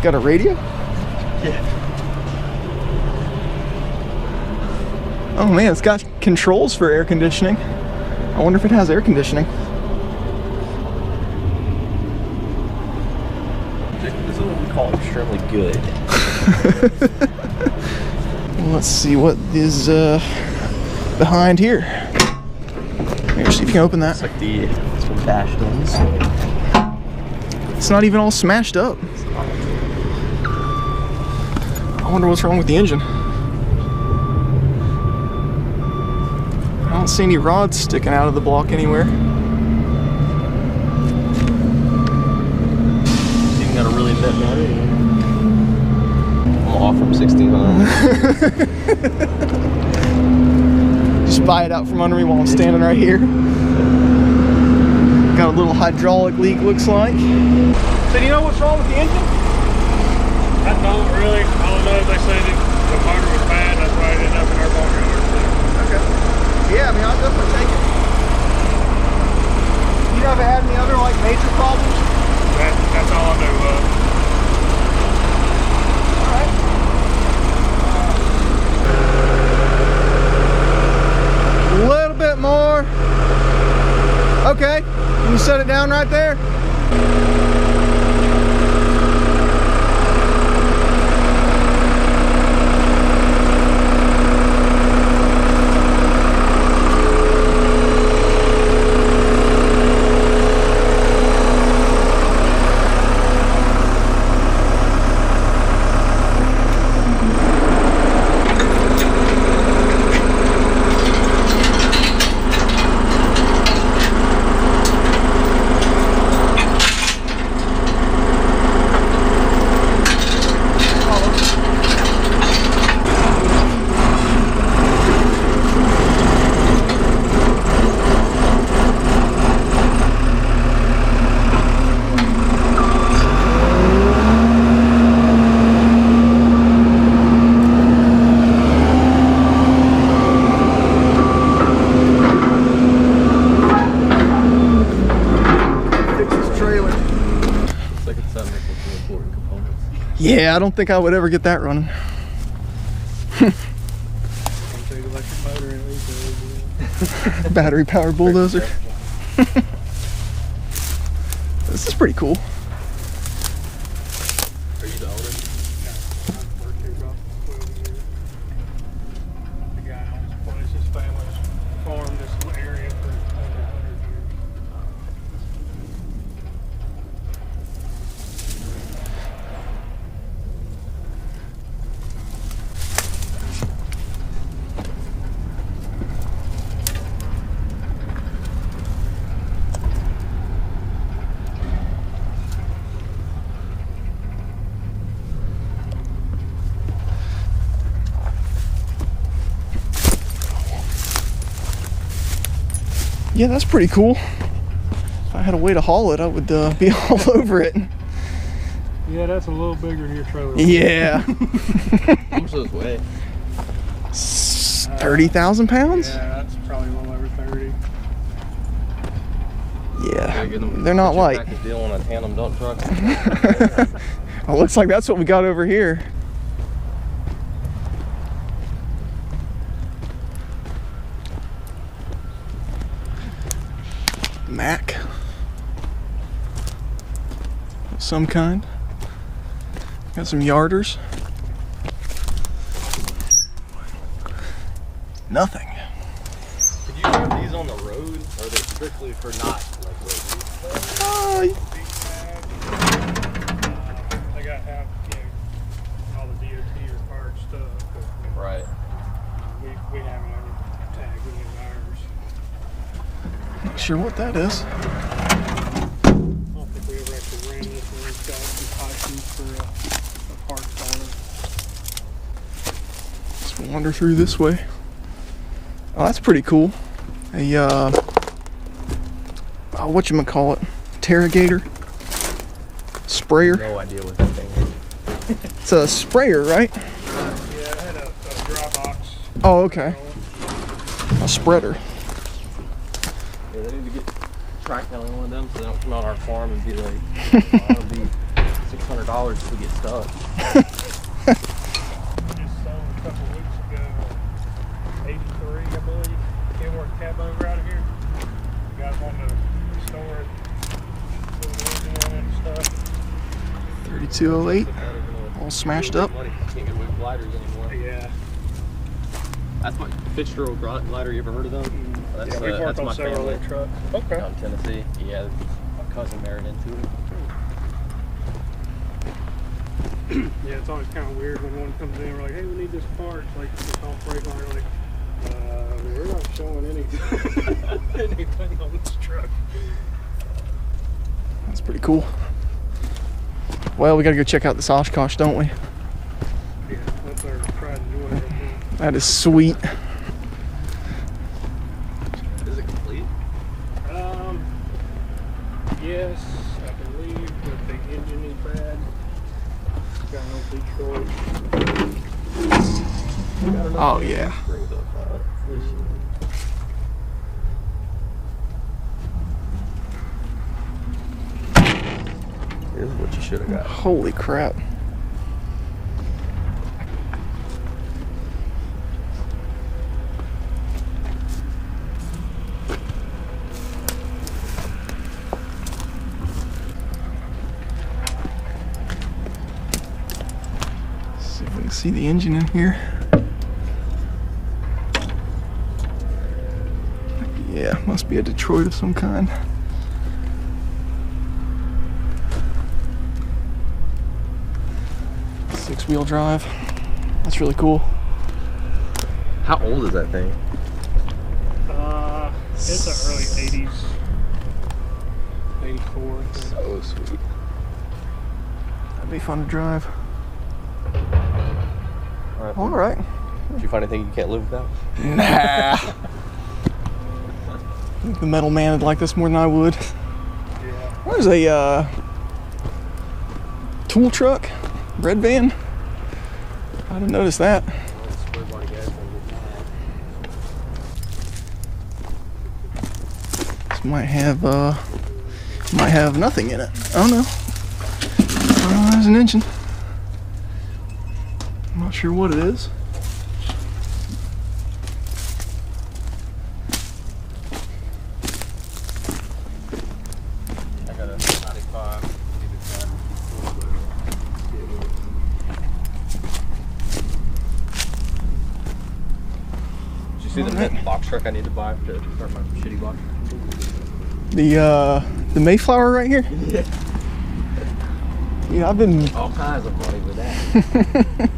got a radio? Yeah. Oh man, it's got controls for air conditioning. I wonder if it has air conditioning. This is what we call extremely good. Let's see what is behind here. Here, see if you can open that. It's like the some dash ins. It's not even all smashed up. I wonder what's wrong with the engine. I don't see any rods sticking out of the block anywhere. It's even got a really bent battery. I'm off from 1600. Just buy it out from under me while I'm standing right here. Got a little hydraulic leak, looks like. So do you know what's wrong with the engine? I don't really. All I know is they said the motor was bad, that's why it ended up in our backyard. Okay. Yeah, I mean, I'll definitely take it. You haven't had any other, like, major problems? That's all I know of. All right. A little bit more. Okay. Can you set it down right there? Yeah, I don't think I would ever get that running. Battery powered bulldozer. This is pretty cool. Are you the owner? No, I've worked here about 12 years. The guy owns the place. His family's farmed this area for 100 years. Yeah, that's pretty cool. If I had a way to haul it, I would be all over it. Yeah, that's a little bigger than your trailer. Yeah. How much does it weigh? 30,000 pounds? Yeah, that's probably a little over 30. Yeah, they're not light. Package deal on a tandem dump truck. Well, looks like that's what we got over here. Mac of some kind. Got some yarders. Nothing. Could you drive these on the road, or are they strictly for not like road use? They got to have, all the DOT required stuff. But, Right. we haven't ever tagged any of ours. Not sure what that is. I don't think we ever actually ran this one. It's got some pipes for a park starter. Let's wander through this way. Oh, that's pretty cool. A whatchamacallit? Interrogator? Sprayer? No idea what that thing is. It's a sprayer, right? Yeah, it had a dry box. Oh, okay. A spreader. Yeah, they need to get track down one of them so they don't come out our farm and be like, oh, it'll be $600 if we get stuck. Just sold a couple weeks ago, 83, I believe. Kenworth cab over out of here. You guys want to restore it, put the engine in and stuff. 3208, all smashed up. Money. Can't get away with gliders anymore. Yeah. That's my Fitzgerald glider. You ever heard of them? That's, Yeah, we've worked that's on my several family. of their trucks. Okay. Out in Tennessee. Yeah, my cousin married into it. Yeah, it's always kind of weird when one comes in, we're like, hey, we need this part. It's like, it's all freight line. We're like, we're not showing anything, anything on this truck. That's pretty cool. Well, we gotta go check out this Oshkosh, don't we? Yeah, that's our pride and joy right there. That is sweet. Is it complete? Yes, I believe that the engine is bad. Got no Detroit. Oh yeah. Brings up This is what you should have got. Holy crap. See if we can see the engine in here. Yeah, must be a Detroit of some kind. Six-wheel drive. That's really cool. How old is that thing? It's the early 80s. 84, I think. So sweet. That'd be fun to drive. Alright. All right. Did you find anything you can't live without? Nah. I think the metal man would like this more than I would. Yeah. There's a tool truck, red van. I didn't notice that. This might have nothing in it. Oh no. Oh, there's an engine. I'm not sure what it is. I got a 95. Did you see the box truck I need to buy to start my shitty box? The Mayflower right here? Yeah. Yeah, I've been. All kinds of money with that.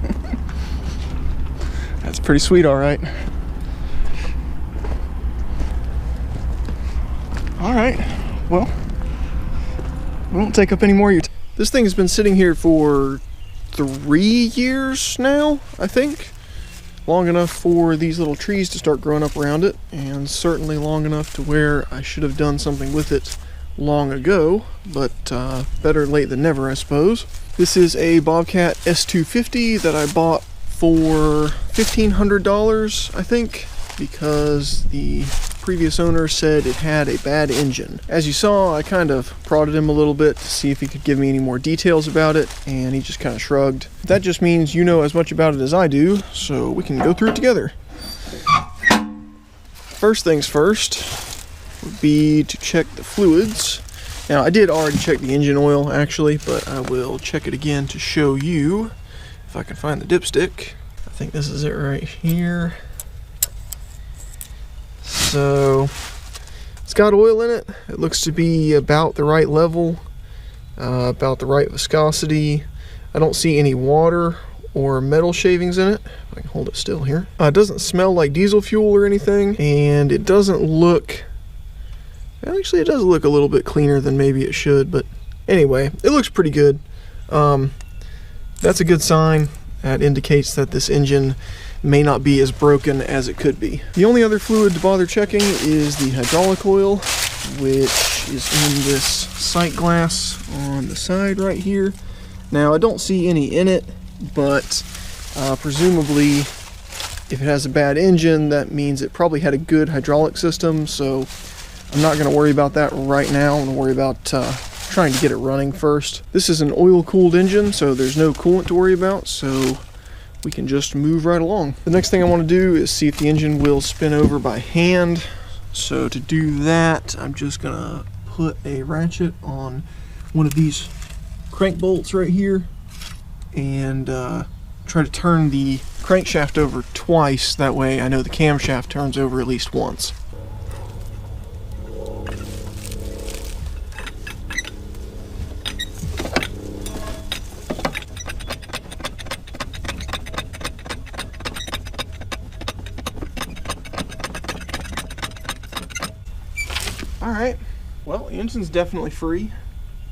That's pretty sweet, all right. All right. Well, we won't take up any more of your time. This thing has been sitting here for 3 years now, I think. Long enough for these little trees to start growing up around it, and certainly long enough to where I should have done something with it long ago, but better late than never, I suppose. This is a Bobcat S250 that I bought for $1,500, I think, because the previous owner said it had a bad engine. As you saw, I kind of prodded him a little bit to see if he could give me any more details about it, and he just kind of shrugged. That just means you know as much about it as I do, so we can go through it together. First things first would be to check the fluids. Now, I did already check the engine oil, actually, but I will check it again to show you if I can find the dipstick. I think this is it right here. So, it's got oil in it. It looks to be about the right level, about the right viscosity. I don't see any water or metal shavings in it. I can hold it still here. It doesn't smell like diesel fuel or anything, and it doesn't look... Actually, it does look a little bit cleaner than maybe it should, but anyway, it looks pretty good. That's a good sign. That indicates that this engine may not be as broken as it could be. The only other fluid to bother checking is the hydraulic oil, which is in this sight glass on the side right here. Now, I don't see any in it, but presumably if it has a bad engine, that means it probably had a good hydraulic system, so I'm not going to worry about that right now. I'm going to worry about trying to get it running first. This is an oil-cooled engine, so there's no coolant to worry about, so we can just move right along. The next thing I want to do is see if the engine will spin over by hand. So to do that, I'm just gonna put a ratchet on one of these crank bolts right here and try to turn the crankshaft over twice. That way I know the camshaft turns over at least once. Alright, well, the engine's definitely free.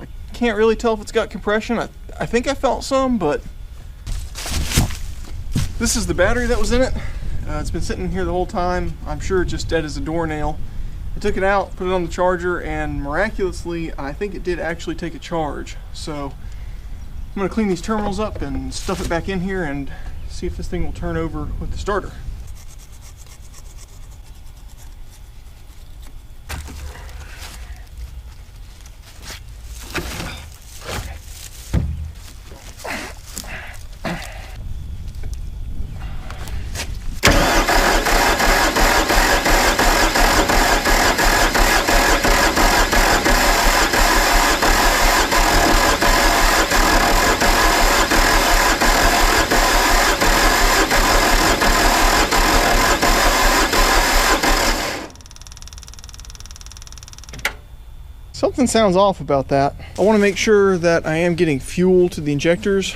I can't really tell if it's got compression. I think I felt some, but this is the battery that was in it. It's been sitting here the whole time. I'm sure it's just dead as a doornail. I took it out, put it on the charger, and miraculously, I think it did actually take a charge. So I'm going to clean these terminals up and stuff it back in here and see if this thing will turn over with the starter. Something sounds off about that. I want to make sure that I am getting fuel to the injectors.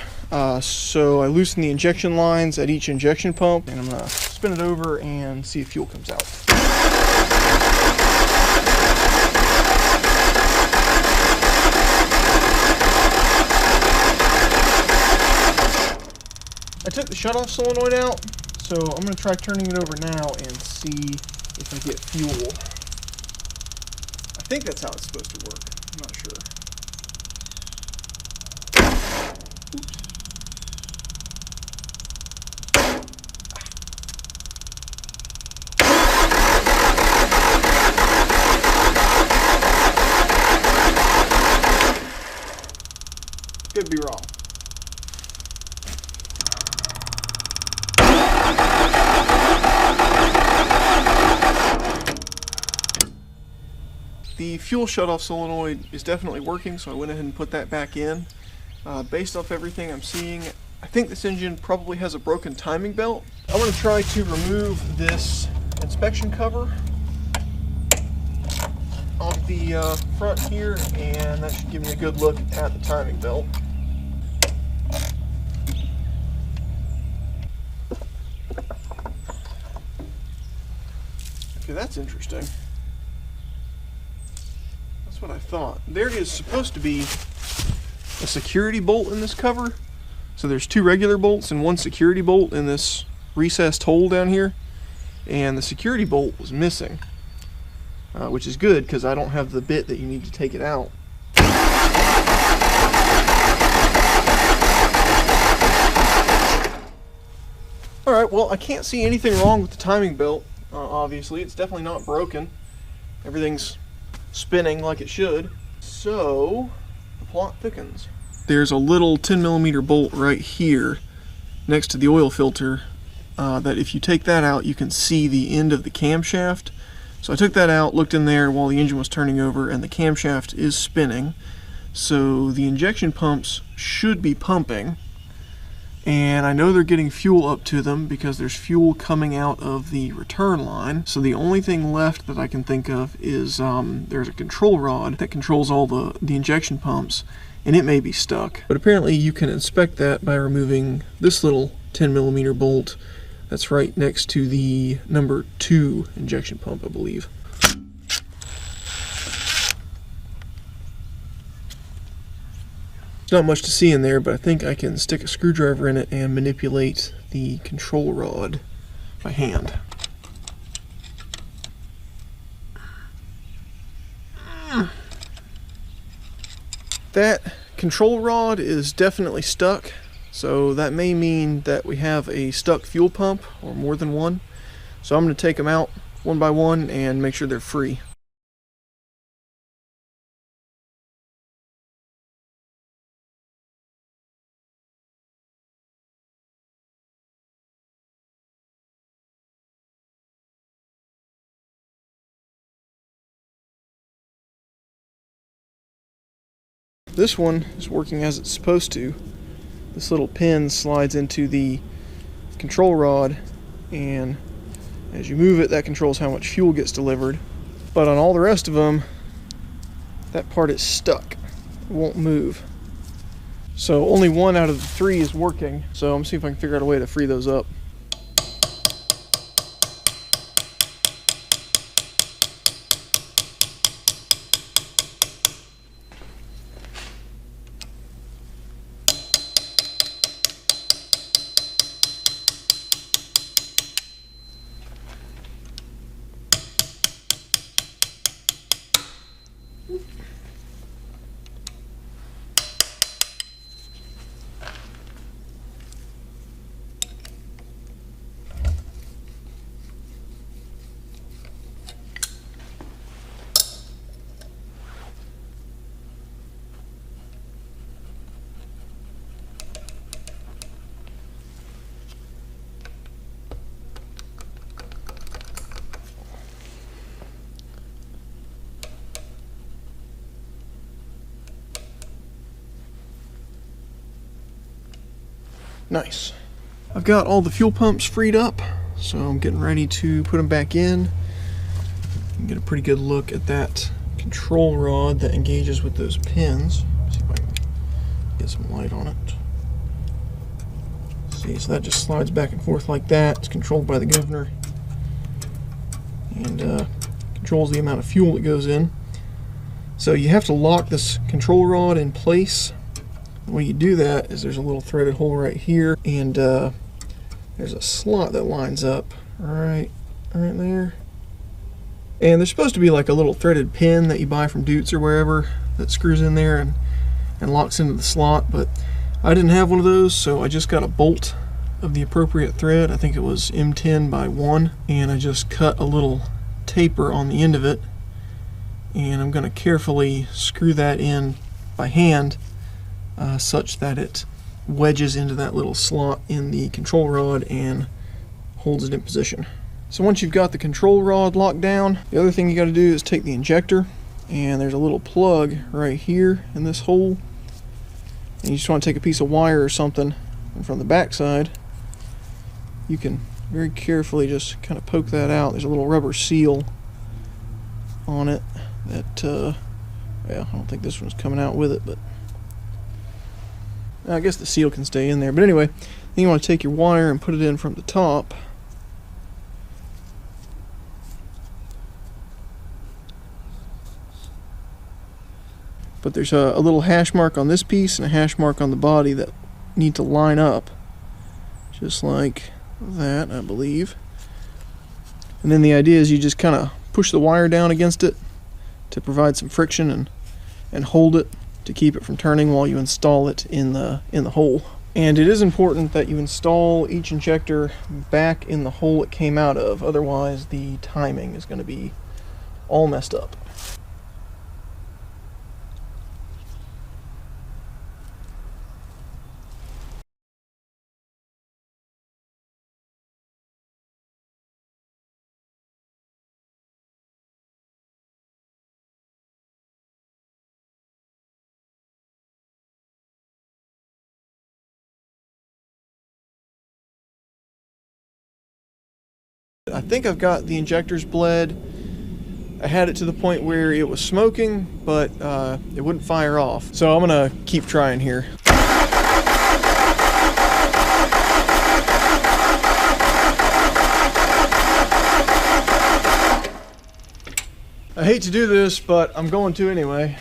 So I loosen the injection lines at each injection pump, and I'm going to spin it over and see if fuel comes out. I took the shutoff solenoid out, so I'm going to try turning it over now and see if I get fuel. I think that's how it's supposed to work. I'm not sure. Could be wrong. The fuel shutoff solenoid is definitely working, so I went ahead and put that back in. Based off everything I'm seeing, I think this engine probably has a broken timing belt. I'm going to try to remove this inspection cover off the front here, and that should give me a good look at the timing belt. Okay, that's interesting. That's what I thought. There is supposed to be a security bolt in this cover. So there's two regular bolts and one security bolt in this recessed hole down here. And the security bolt was missing, which is good because I don't have the bit that you need to take it out. Alright, well, I can't see anything wrong with the timing belt. Obviously, it's definitely not broken. Everything's spinning like it should. So the plot thickens. There's a little 10mm bolt right here next to the oil filter that if you take that out, you can see the end of the camshaft. So I took that out, looked in there while the engine was turning over, and the camshaft is spinning. So the injection pumps should be pumping. And I know they're getting fuel up to them because there's fuel coming out of the return line. So the only thing left that I can think of is there's a control rod that controls all the injection pumps, and it may be stuck. But apparently you can inspect that by removing this little 10mm bolt that's right next to the number 2 injection pump, I believe. There's not much to see in there, but I think I can stick a screwdriver in it and manipulate the control rod by hand. That control rod is definitely stuck, so that may mean that we have a stuck fuel pump or more than one. So I'm going to take them out one by one and make sure they're free. this one is working as it's supposed to. This little pin slides into the control rod, and as you move it, that controls how much fuel gets delivered. But on all the rest of them, that part is stuck. It won't move. So only one out of the three is working. So I'm gonna see if I can figure out a way to free those up. Nice. I've got all the fuel pumps freed up, so I'm getting ready to put them back in and get a pretty good look at that control rod that engages with those pins. See if I can get some light on it. See, so that just slides back and forth like that. It's controlled by the governor and controls the amount of fuel that goes in. So you have to lock this control rod in place. The way you do that is there's a little threaded hole right here, and there's a slot that lines up right there. And there's supposed to be like a little threaded pin that you buy from Dutes or wherever that screws in there and locks into the slot, but I didn't have one of those, so I just got a bolt of the appropriate thread. I think it was M10 by 1, and I just cut a little taper on the end of it, and I'm going to carefully screw that in by hand such that it wedges into that little slot in the control rod and holds it in position. So once you've got the control rod locked down, the other thing you got to do is take the injector, and there's a little plug right here in this hole, and you just want to take a piece of wire or something, and from the back side you can very carefully just kind of poke that out. There's a little rubber seal on it that yeah, I don't think this one's coming out with it, but I guess the seal can stay in there. But anyway, then you want to take your wire and put it in from the top. But there's a little hash mark on this piece and a hash mark on the body that need to line up, just like that, I believe. And then the idea is you just kind of push the wire down against it to provide some friction and hold it to keep it from turning while you install it in the hole. And it is important that you install each injector back in the hole it came out of, otherwise the timing is going to be all messed up. I think I've got the injectors bled. I had it to the point where it was smoking, but it wouldn't fire off. So I'm gonna keep trying here. I hate to do this, but I'm going to anyway.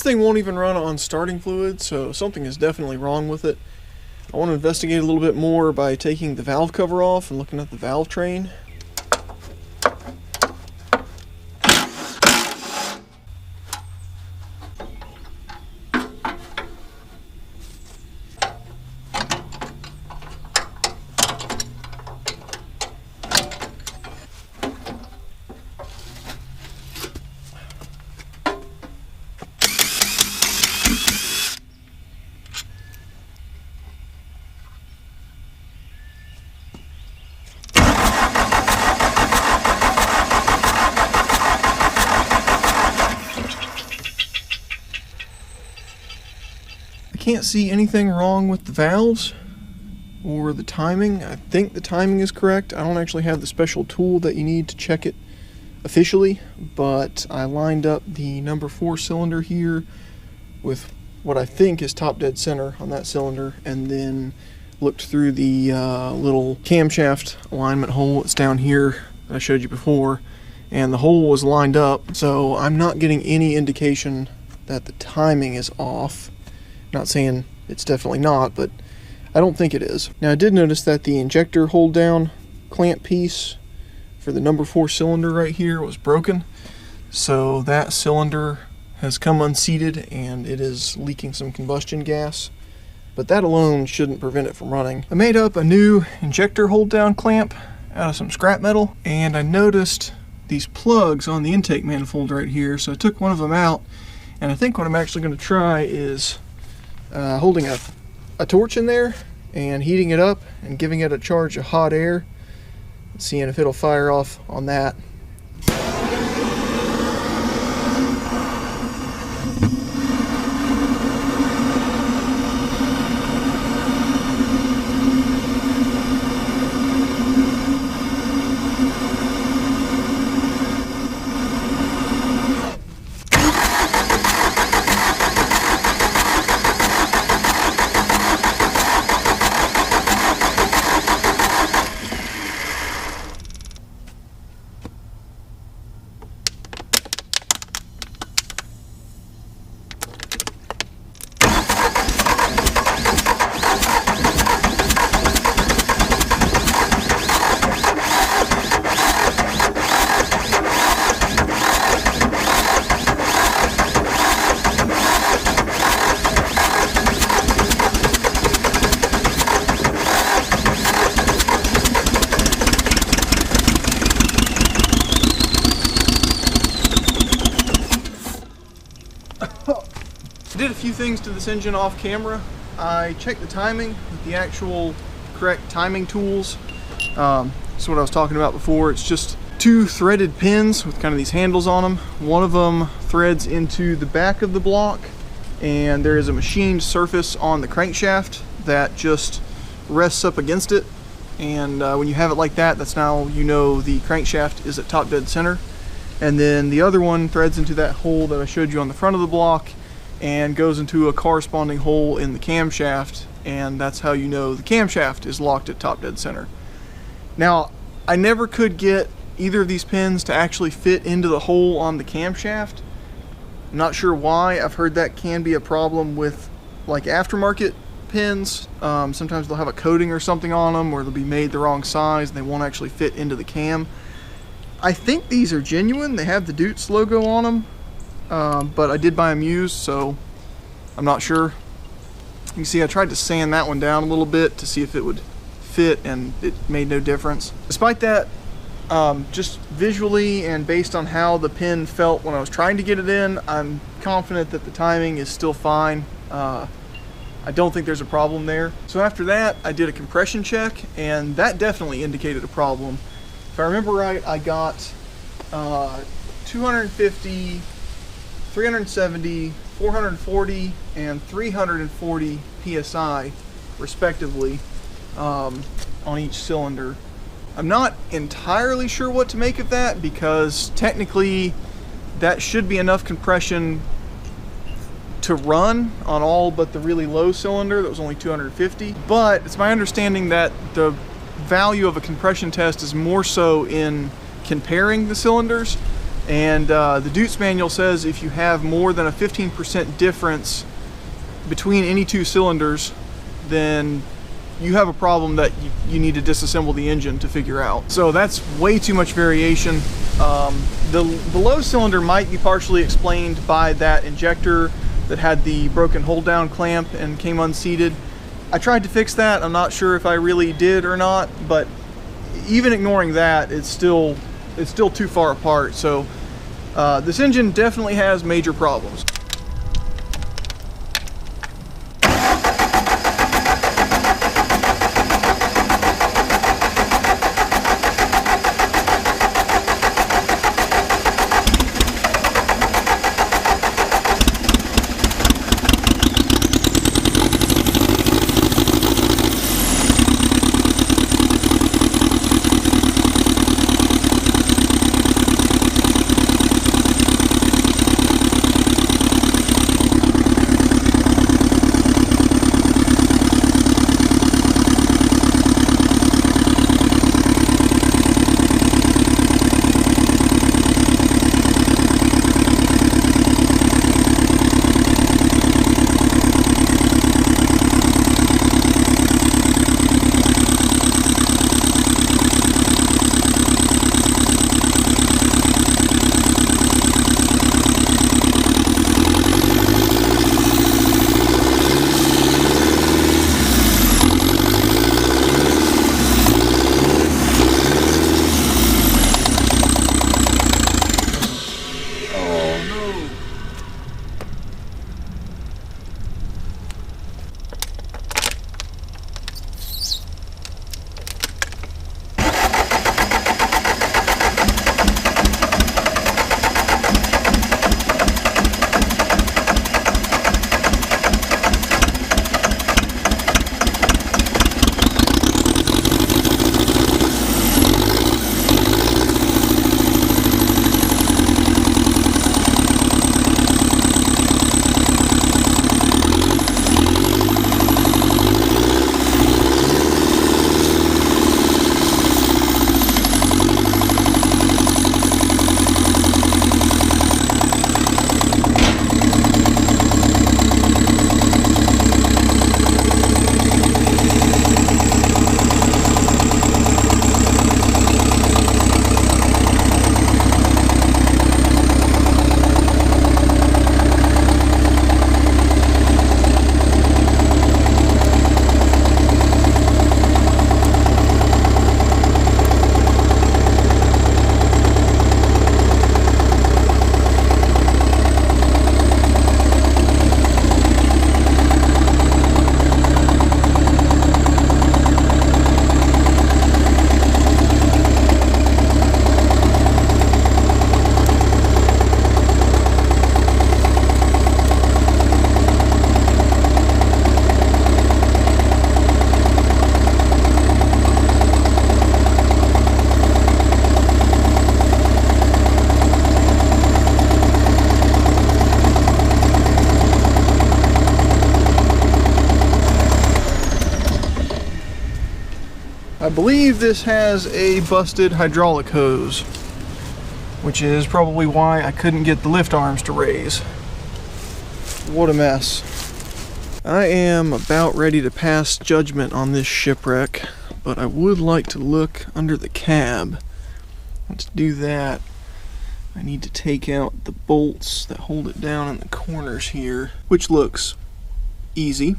thing won't even run on starting fluid, so something is definitely wrong with it. I want to investigate a little bit more by taking the valve cover off and looking at the valve train. Can't see anything wrong with the valves or the timing. I think the timing is correct. I don't actually have the special tool that you need to check it officially, but I lined up the number 4 cylinder here with what I think is top dead center on that cylinder, and then looked through the little camshaft alignment hole that's down here that I showed you before, and the hole was lined up, so I'm not getting any indication that the timing is off. Not saying it's definitely not, but I don't think it is. Now I did notice that the injector hold down clamp piece for the number 4 cylinder right here was broken. So that cylinder has come unseated and it is leaking some combustion gas. But that alone shouldn't prevent it from running. I made up a new injector hold down clamp out of some scrap metal, and I noticed these plugs on the intake manifold right here. So I took one of them out, and I think what I'm actually going to try is holding a torch in there and heating it up and giving it a charge of hot air and seeing if it'll fire off on that. I did a few things to this engine off camera. I checked the timing with the actual correct timing tools. That's what I was talking about before. It's just 2 threaded pins with kind of these handles on them. One of them threads into the back of the block, and there is a machined surface on the crankshaft that just rests up against it. And when you have it like that, that's now you know the crankshaft is at top dead center. And then the other one threads into that hole that I showed you on the front of the block and goes into a corresponding hole in the camshaft, and that's how you know the camshaft is locked at top dead center. Now, I never could get either of these pins to actually fit into the hole on the camshaft. I'm not sure why. I've heard that can be a problem with like aftermarket pins. Sometimes they'll have a coating or something on them, or they'll be made the wrong size and they won't actually fit into the cam. I think these are genuine. They have the Deutz logo on them. But I did buy them used, so I'm not sure. You can see I tried to sand that one down a little bit to see if it would fit, and it made no difference. Despite that, just visually and based on how the pin felt when I was trying to get it in, I'm confident that the timing is still fine. I don't think there's a problem there. So after that, I did a compression check, and that definitely indicated a problem. If I remember right, I got 250, 370, 440, and 340 PSI, respectively, on each cylinder. I'm not entirely sure what to make of that, because technically that should be enough compression to run on all but the really low cylinder that was only 250. But it's my understanding that the value of a compression test is more so in comparing the cylinders And the Deutz manual says if you have more than a 15% difference between any two cylinders, then you have a problem that you need to disassemble the engine to figure out. So that's way too much variation. The low cylinder might be partially explained by that injector that had the broken hold down clamp and came unseated. I tried to fix that. I'm not sure if I really did or not, but even ignoring that, it's still too far apart. So this engine definitely has major problems. I believe this has a busted hydraulic hose, which is probably why I couldn't get the lift arms to raise. What a mess. I am about ready to pass judgment on this shipwreck, but I would like to look under the cab. And to do that, I need to take out the bolts that hold it down in the corners here, which looks easy.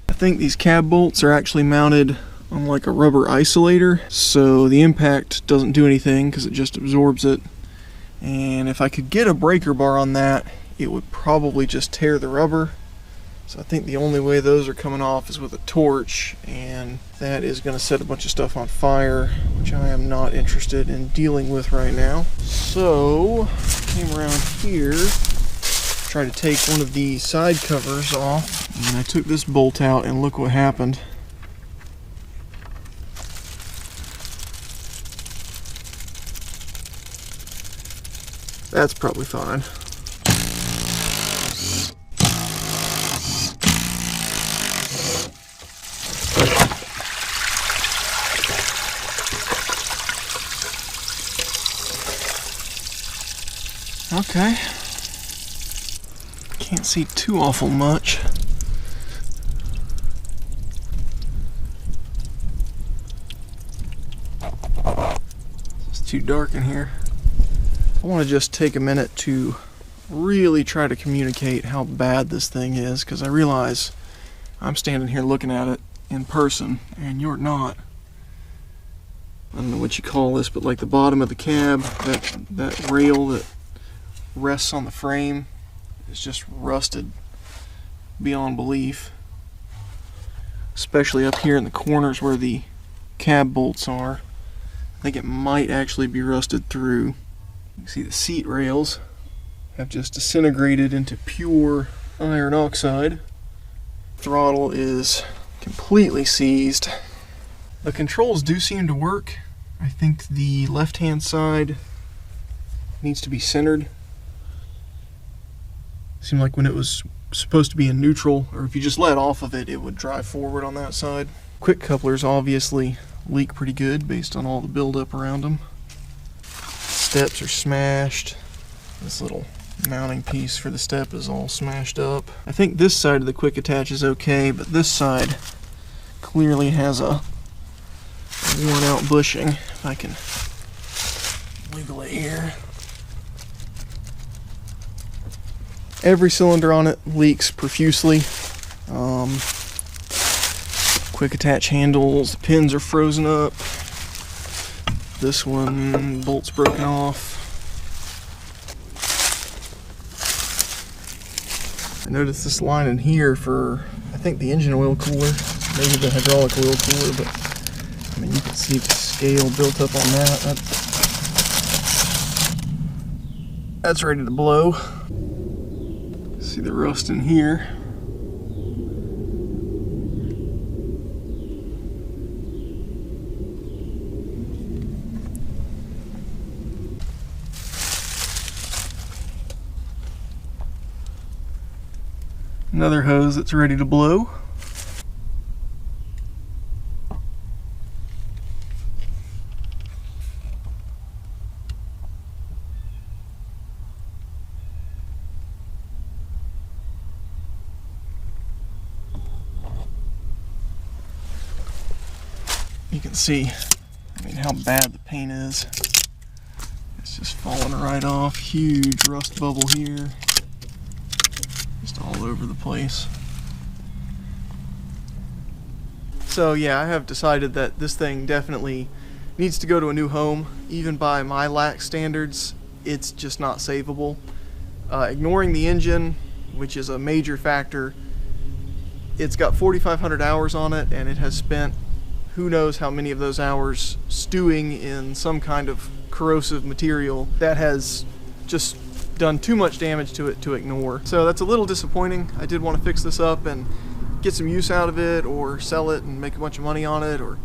I think these cab bolts are actually mounted on like a rubber isolator, so the impact doesn't do anything because it just absorbs it. And if I could get a breaker bar on that, it would probably just tear the rubber. So I think the only way those are coming off is with a torch, and that is going to set a bunch of stuff on fire, which I am not interested in dealing with right now. So came around here, tried to take one of the side covers off, and I took this bolt out, and look what happened. That's probably fine. Okay. Can't see too awful much. It's too dark in here. I want to just take a minute to really try to communicate how bad this thing is, because I realize I'm standing here looking at it in person and you're not. I don't know what you call this, but like the bottom of the cab, that rail that rests on the frame is just rusted beyond belief. Especially up here in the corners where the cab bolts are. I think it might actually be rusted through. You can see the seat rails have just disintegrated into pure iron oxide. Throttle is completely seized. The controls do seem to work. I think the left-hand side needs to be centered. Seemed like when it was supposed to be in neutral, or if you just let off of it, it would drive forward on that side. Quick couplers obviously leak pretty good based on all the buildup around them. Steps are smashed. This little mounting piece for the step is all smashed up. I think this side of the quick attach is okay, but this side clearly has a worn out bushing. If I can wiggle it here. Every cylinder on it leaks profusely. Quick attach handles, the pins are frozen up. This one, bolt's broken off. I noticed this line in here for, I think, the engine oil cooler, maybe the hydraulic oil cooler, but I mean, you can see the scale built up on that. That's ready to blow. See the rust in here. Another hose that's ready to blow. You can see, I mean, how bad the paint is. It's just falling right off. Huge rust bubble here. Just all over the place. So yeah, I have decided that this thing definitely needs to go to a new home. Even by my lax standards, it's just not savable. Ignoring the engine, which is a major factor, it's got 4,500 hours on it, and it has spent who knows how many of those hours stewing in some kind of corrosive material that has just done too much damage to it to ignore. So that's a little disappointing. I did want to fix this up and get some use out of it, or sell it and make a bunch of money on it, or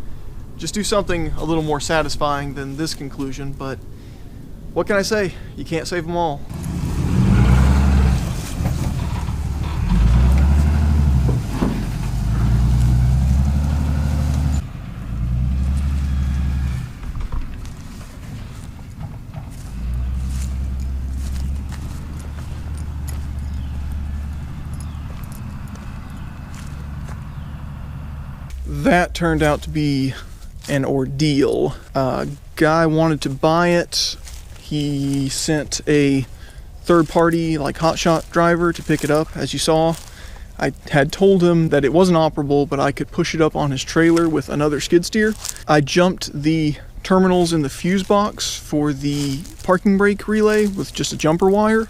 just do something a little more satisfying than this conclusion, but what can I say? You can't save them all. That turned out to be an ordeal. Guy wanted to buy it. He sent a third-party, like, hotshot driver to pick it up, as you saw. I had told him that it wasn't operable, but I could push it up on his trailer with another skid steer. I jumped the terminals in the fuse box for the parking brake relay with just a jumper wire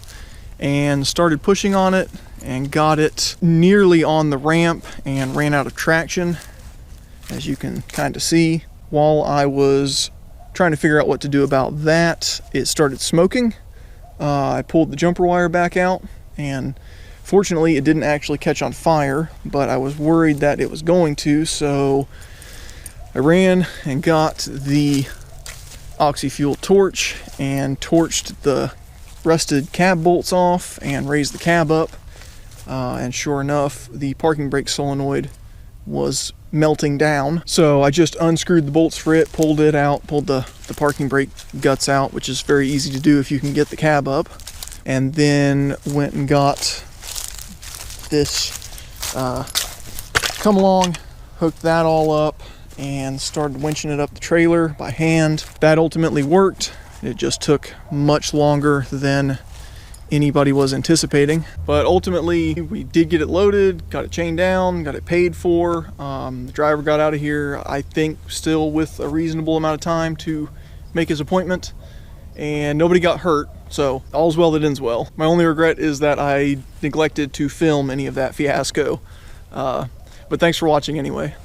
and started pushing on it and got it nearly on the ramp and ran out of traction. As you can kind of see, while I was trying to figure out what to do about that, it started smoking. I pulled the jumper wire back out, and fortunately it didn't actually catch on fire, but I was worried that it was going to, so I ran and got the oxy-fuel torch and torched the rusted cab bolts off and raised the cab up, and sure enough, the parking brake solenoid was melting down. So I just unscrewed the bolts for it, pulled it out, pulled the parking brake guts out, which is very easy to do if you can get the cab up. and then went and got this come along, hooked that all up, and started winching it up the trailer by hand. That ultimately worked. It just took much longer than anybody was anticipating, but ultimately we did get it loaded, got it chained down, got it paid for. The driver got out of here, I think, still with a reasonable amount of time to make his appointment, and nobody got hurt, so all's well that ends well. My only regret is that I neglected to film any of that fiasco, but thanks for watching anyway.